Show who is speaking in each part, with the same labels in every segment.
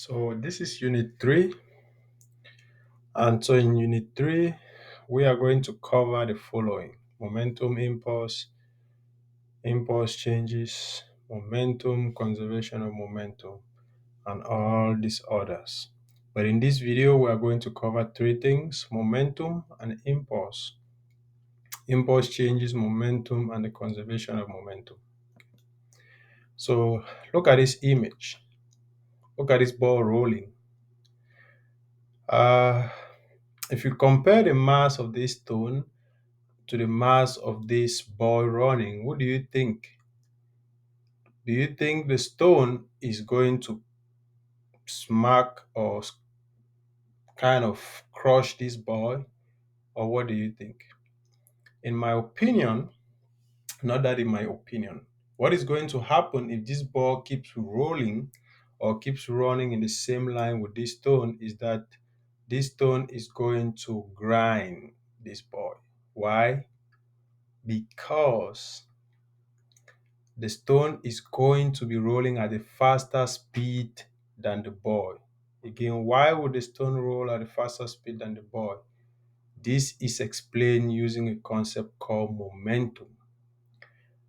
Speaker 1: So this is unit 3, and so in unit 3 we are going to cover the following: momentum, impulse changes, momentum, conservation of momentum, and all these others. But in this video we are going to cover three things: momentum and impulse changes, momentum, and the conservation of momentum. So look at this image. Look at this ball rolling. uh if you compare the mass of this stone to the mass of this ball running, what do you think? Do you think the stone is going to smack or kind of crush this ball, or what do you think? In my opinion, not that in my opinion, what is going to happen if this ball keeps rolling or keeps running in the same line with this stone is that this stone is going to grind this ball. Why? Because the stone is going to be rolling at a faster speed than the ball. Again, why would the stone roll at a faster speed than the ball? This is explained using a concept called momentum.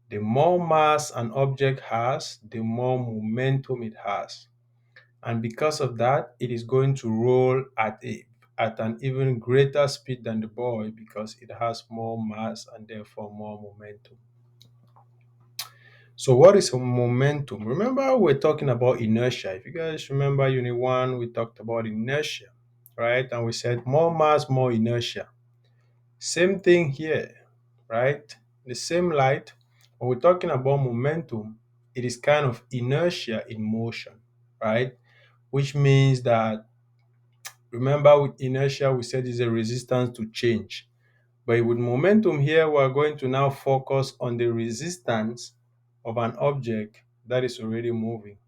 Speaker 1: The more mass an object has, the more momentum it has. And because of that, it is going to roll at an even greater speed than the ball because it has more mass and therefore more momentum. So what is momentum? Remember, we're talking about inertia. If you guys remember unit 1, we talked about inertia, right? And we said more mass, more inertia. Same thing here, right? The same light. When we're talking about momentum, it is kind of inertia in motion, right? Which means that, remember, with inertia, we said is a resistance to change. But with momentum here, we're going to now focus on the resistance of an object that is already moving.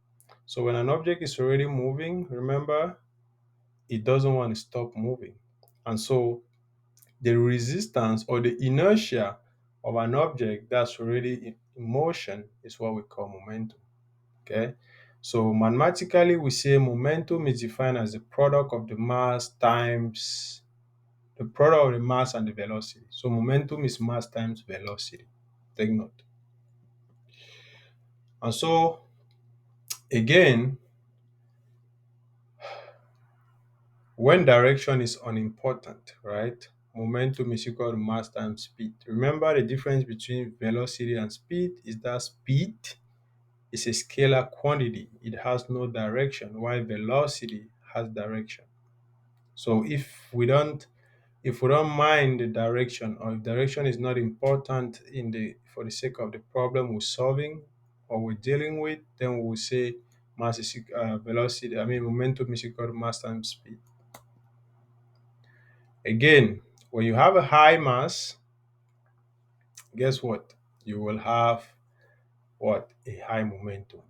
Speaker 1: So when an object is already moving, remember, it doesn't want to stop moving. And so the resistance or the inertia of an object that's already in motion is what we call momentum. Okay. So mathematically, we say momentum is defined as the product of the mass times the product of the mass and the velocity. So momentum is mass times velocity. Take note. And so again, when direction is unimportant, right? Momentum is equal to mass times speed. Remember, the difference between velocity and speed is that speed is a scalar quantity. It has no direction, while velocity has direction. So if we don't mind the direction, or if direction is not important for the sake of the problem we're solving or we're dealing with, then we'll say momentum is equal to mass times speed. Again, when you have a high mass, guess what? You will have what? A high momentum.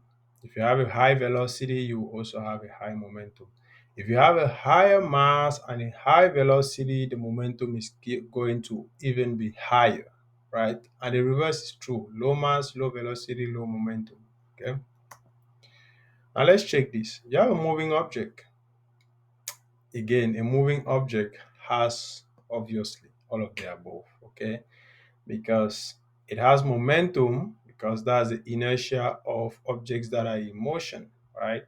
Speaker 1: If you have a high velocity, you also have a high momentum. If you have a higher mass and a high velocity, the momentum is going to even be higher, right? And the reverse is true. Low mass, low velocity, low momentum. Okay. Now let's check this. You have a moving object. Again, a moving object has obviously all of the above. Okay, because it has momentum because that's the inertia of objects that are in motion, right?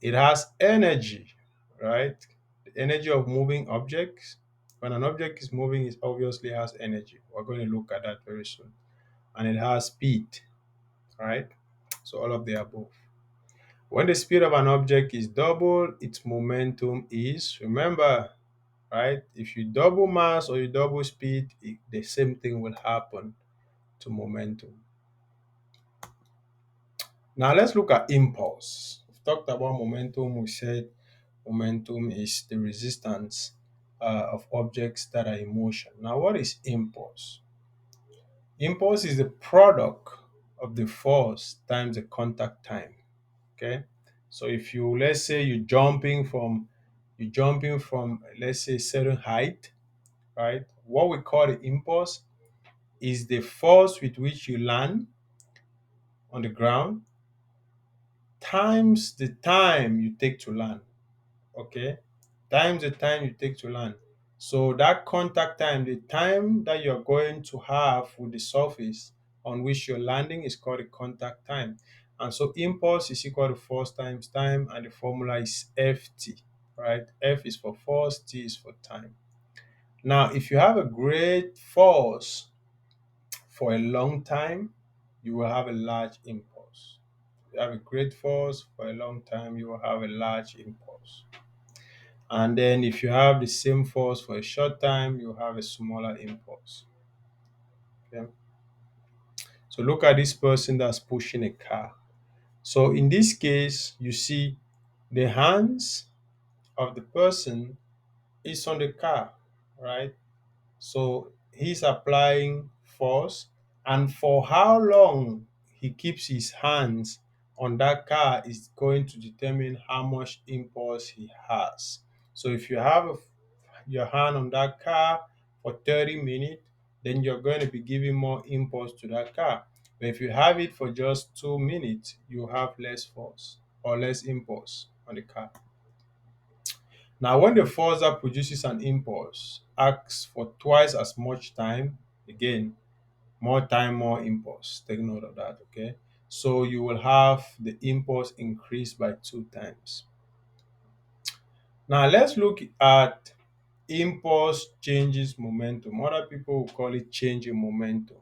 Speaker 1: It has energy, right? The energy of moving objects. When an object is moving, it obviously has energy. We're going to look at that very soon. And it has speed, right? So all of the above. When the speed of an object is double, its momentum is, remember, right? If you double mass or you double speed, the same thing will happen to momentum. Now let's look at impulse. We've talked about momentum. We said momentum is the resistance of objects that are in motion. Now, what is impulse? Impulse is the product of the force times the contact time. Okay, so if you let's say you're jumping from let's say certain height, right? What we call the impulse is the force with which you land on the ground times the time you take to land. Okay, times the time you take to land. So that contact time, the time that you're going to have with the surface on which you're landing, is called the contact time. And so impulse is equal to force times time, and the formula is ft, right? F is for force, t is for time. Now if you have a great force for a long time, you will have a large impulse. If you have a great force for a long time, you will have a large impulse. And then if you have the same force for a short time, you have a smaller impulse. Okay. So look at this person that's pushing a car. So in this case, you see the hands of the person is on the car, right? So he's applying force, and for how long he keeps his hands on that car is going to determine how much impulse he has. So if you have your hand on that car for 30 minutes, then you're going to be giving more impulse to that car. But if you have it for just 2 minutes, you have less force or less impulse on the car. Now, when the force that produces an impulse acts for twice as much time, again, more time, more impulse. Take note of that, okay? So you will have the impulse increase by 2 times. Now, let's look at impulse changes momentum. Other people will call it change in momentum,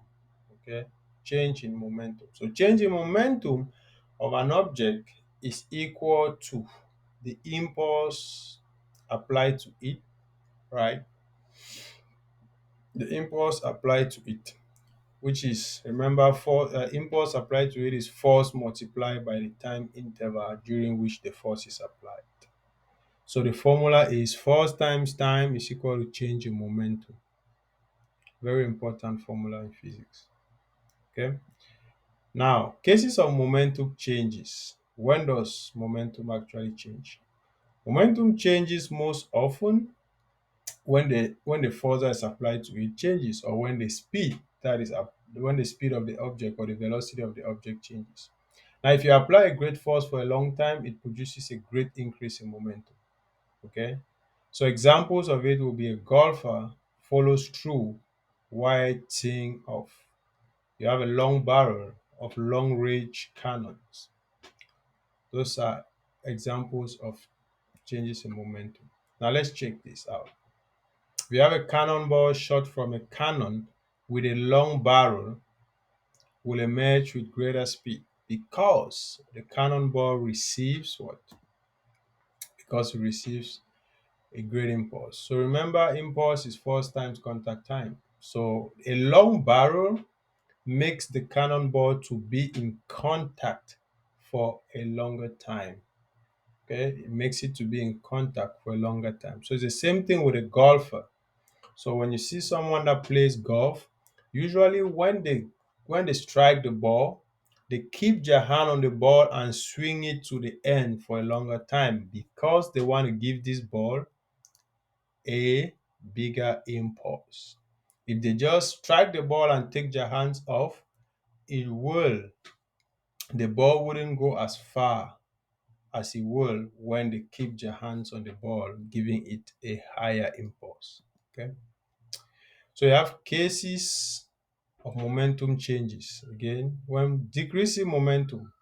Speaker 1: okay? Change in momentum. So, change in momentum of an object is equal to the impulse applied to it, right? The impulse applied to it, which is, remember, for impulse applied to it is force multiplied by the time interval during which the force is applied. So the formula is force times time is equal to change in momentum. Very important formula in physics. Okay. Now, cases of momentum changes. When does momentum actually change? Momentum changes most often when the force that is applied to it changes, or when the speed that is up when the speed of the object or the velocity of the object changes. Now if you apply a great force for a long time, it produces a great increase in momentum. Okay, so examples of it will be: a golfer follows through while teeing off. You have a long barrel of long range cannons. Those are examples of changes in momentum. Now let's check this out. We have a cannonball shot from a cannon with a long barrel will emerge with greater speed because the cannonball receives what? Because it receives a great impulse. So remember, impulse is force times contact time. So a long barrel makes the cannonball to be in contact for a longer time. Okay, it makes it to be in contact for a longer time. So it's the same thing with a golfer. So when you see someone that plays golf, usually when they strike the ball, they keep their hand on the ball and swing it to the end for a longer time because they want to give this ball a bigger impulse. If they just strike the ball and take their hands off, it will the ball wouldn't go as far as it will when they keep their hands on the ball, giving it a higher impulse. Okay. So you have cases of momentum changes. Again, when decreasing momentum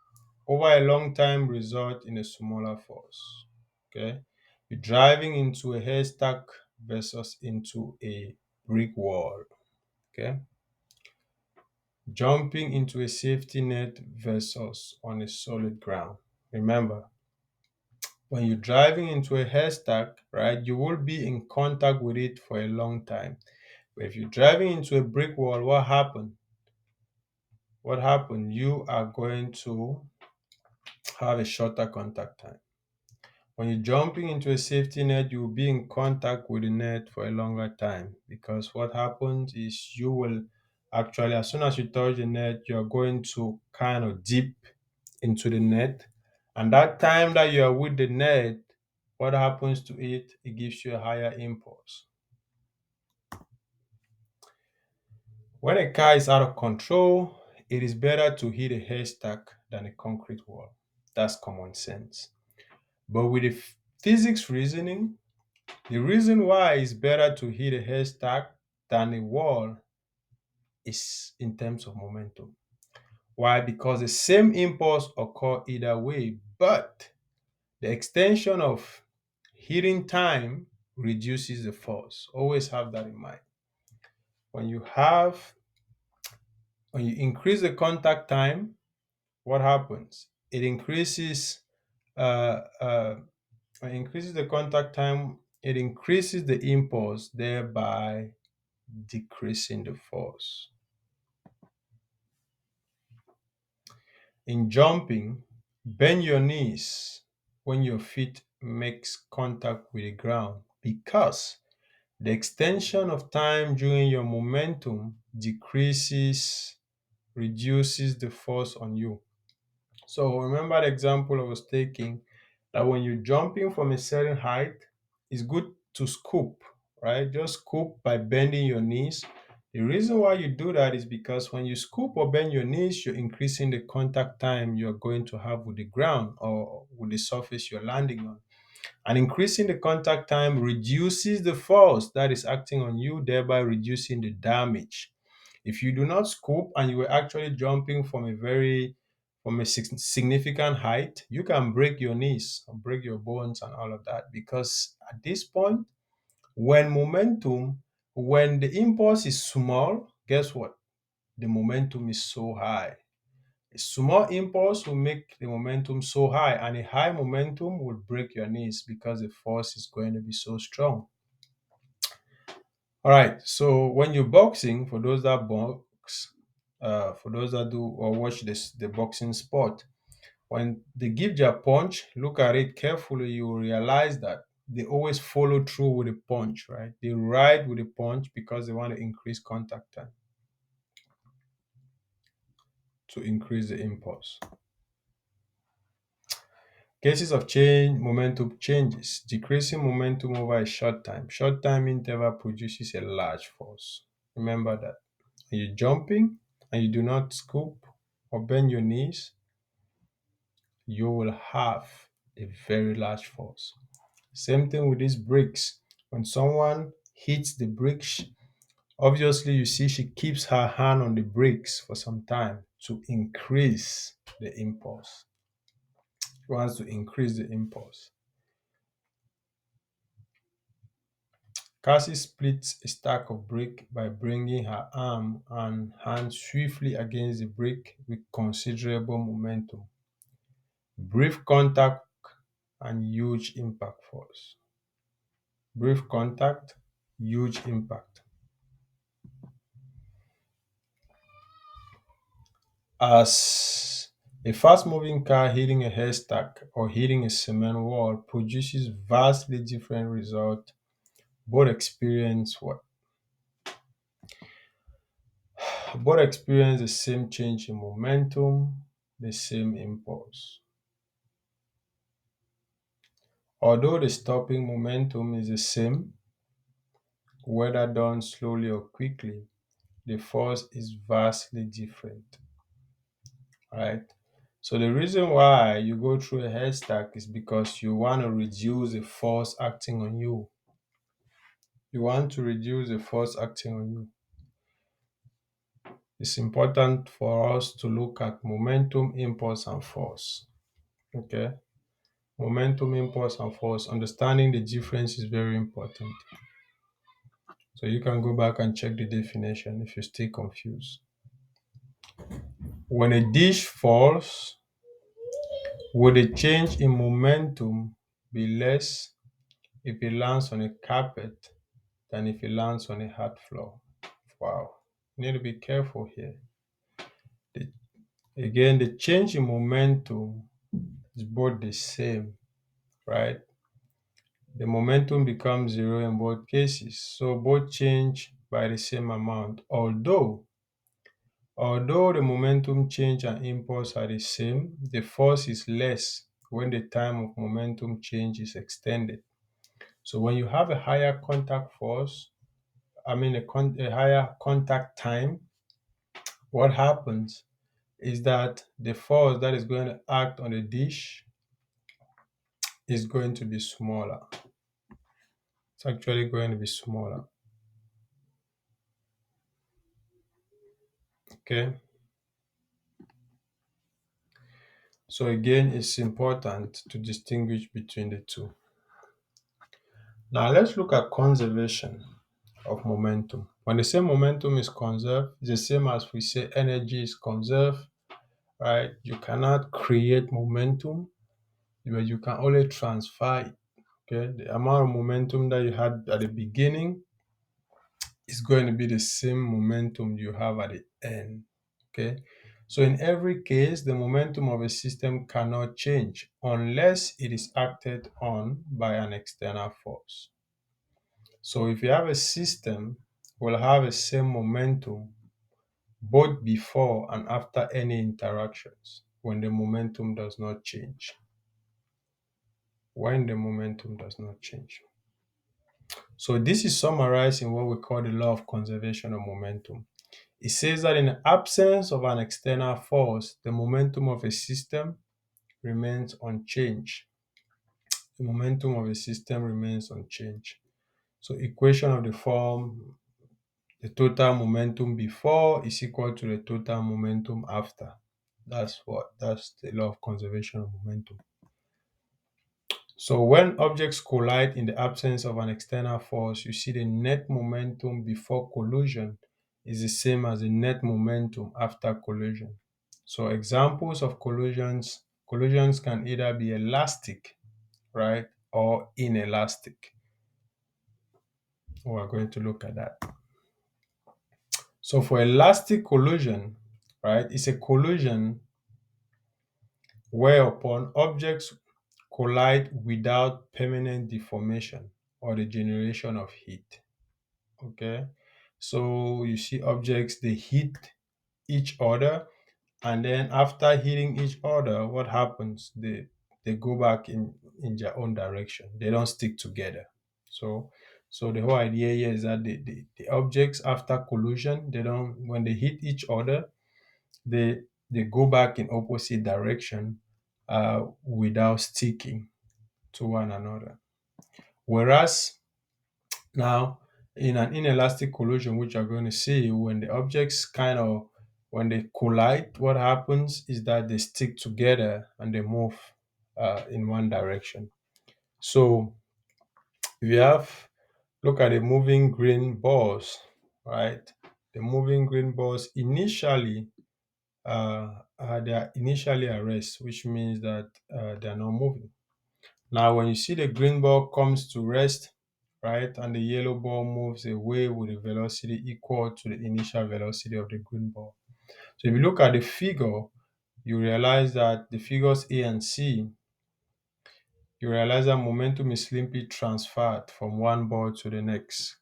Speaker 1: over a long time result in a smaller force. Okay, you're driving into a haystack versus into a brick wall. Okay, jumping into a safety net versus on a solid ground. Remember, when you're driving into a haystack, right, you will be in contact with it for a long time. But if you're driving into a brick wall, what happened? You are going to have a shorter contact time. When you're jumping into a safety net, you will be in contact with the net for a longer time because what happens is you will actually, as soon as you touch the net, you're going to kind of dip into the net. And that time that you are with the net, what happens to it? It gives you a higher impulse. When a car is out of control, it is better to hit a haystack than a concrete wall. That's common sense. But with the physics reasoning, the reason why it's better to hit a haystack than a wall is in terms of momentum. Why? Because the same impulse occur either way, but the extension of hitting time reduces the force. Always have that in mind. When you have when you increase the contact time, what happens? Uh, uh, it increases the contact time. It increases the impulse, thereby decreasing the force. In jumping, bend your knees when your feet makes contact with the ground because the extension of time during your momentum reduces the force on you. So remember the example I was taking that when you're jumping from a certain height, it's good to scoop, right? Just scoop by bending your knees. The reason why you do that is because when you scoop or bend your knees, you're increasing the contact time you're going to have with the ground or with the surface you're landing on. And increasing the contact time reduces the force that is acting on you, thereby reducing the damage. If you do not scoop and you were actually jumping from a significant height, you can break your knees and break your bones and all of that because at this point, when when the impulse is small, guess what? The momentum is so high. A small impulse will make the momentum so high, and a high momentum will break your knees because the force is going to be so strong. All right. So when you're boxing, for those that box, for those that do or watch the boxing sport, when they give their punch, look at it carefully. You will realize that they always follow through with the punch, right? They ride with the punch because they want to increase contact time to increase the impulse. Cases of change momentum changes. Decreasing momentum over a short time. Short time interval produces a large force. Remember that. When you're jumping and you do not scoop or bend your knees, you will have a very large force. Same thing with these bricks. When someone hits the bricks, obviously you see she keeps her hand on the brakes for some time to increase the impulse. She wants to increase the impulse. Cassie splits a stack of brick by bringing her arm and hand swiftly against the brick with considerable momentum. Brief contact and huge impact force. Brief contact, huge impact. As a fast moving car hitting a haystack or hitting a cement wall produces vastly different results, both experience what? Both experience the same change in momentum, the same impulse. Although the stopping momentum is the same, whether done slowly or quickly, the force is vastly different, right? So the reason why you go through a haystack is because you want to reduce the force acting on you. You want to reduce the force acting on you. It's important for us to look at momentum, impulse, and force. Okay? Momentum, impulse, and force. Understanding the difference is very important. So you can go back and check the definition if you stay confused. When a dish falls, would a change in momentum be less if it lands on a carpet than if it lands on a hard floor? Wow. You need to be careful here. The, again, the change in momentum is both the same, right? The momentum becomes zero in both cases. So both change by the same amount. Although the momentum change and impulse are the same, the force is less when the time of momentum change is extended. So when you have a higher contact force, a higher contact time, what happens is that the force that is going to act on the dish is going to be smaller. It's actually going to be smaller. Okay. So again, it's important to distinguish between the two. Now let's look at conservation of momentum. When they say momentum is conserved, it's the same as we say energy is conserved, right? You cannot create momentum, but you can only transfer it. Okay, the amount of momentum that you had at the beginning is going to be the same momentum you have at the end. Okay, so in every case, the momentum of a system cannot change unless it is acted on by an external force. So if you have a system, will have a same momentum both before and after any interactions when the momentum does not change. When the momentum does not change. So this is summarized in what we call the law of conservation of momentum. It says that in the absence of an external force, the momentum of a system remains unchanged. The momentum of a system remains unchanged. So equation of the form, the total momentum before is equal to the total momentum after. That's the law of conservation of momentum. So when objects collide in the absence of an external force, you see the net momentum before collision is the same as the net momentum after collision. So examples of collisions can either be elastic, right, or inelastic. We're going to look at that. So for elastic collision, right, it's a collision whereupon objects collide without permanent deformation or the generation of heat. Okay, so you see objects, they hit each other, and then after hitting each other, what happens? They go back in their own direction. They don't stick together. So the whole idea here is that the objects after collision, they don't, when they hit each other, they they go back in opposite direction without sticking to one another. Whereas now, in an inelastic collision, which you're going to see, when the objects when they collide, what happens is that they stick together and they move in one direction. So if you look at the moving green balls, right? The moving green balls initially, they are initially at rest, which means that they are not moving. Now, when you see the green ball comes to rest, right, and the yellow ball moves away with a velocity equal to the initial velocity of the green ball. So if you look at the figure, you realize that the figures A and C, you realize that momentum is simply transferred from one ball to the next.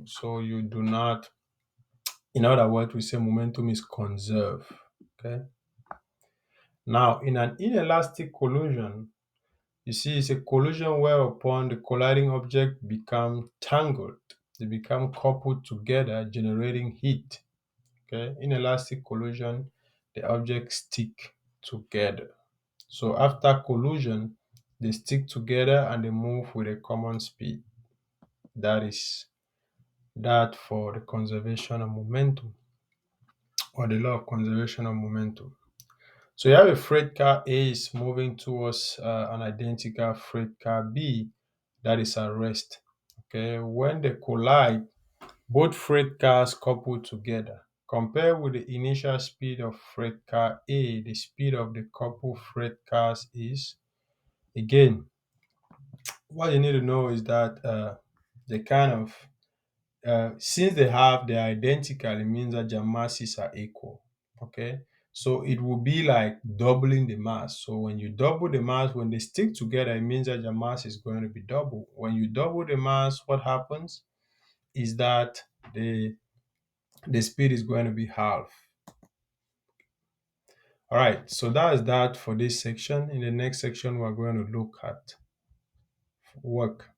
Speaker 1: So you do not, in other words, we say momentum is conserved. Okay. Now, in an inelastic collision, you see, it's a collision whereupon the colliding object become tangled. They become coupled together, generating heat. Okay, inelastic collision, the objects stick together. So after collision, they stick together and they move with a common speed. That is that for the conservation of momentum, or the law of conservation of momentum. So you have a freight car A is moving towards an identical freight car B that is at rest. Okay, when they collide, both freight cars couple together. Compared with the initial speed of freight car A, the speed of the coupled freight cars is, again, what you need to know is that they since they're identical, it means that their masses are equal. Okay, so it will be like doubling the mass. So when you double the mass, when they stick together, it means that their mass is going to be double. When you double the mass, what happens is that the speed is going to be half. All right, so that is that for this section. In the next section, we're going to look at work.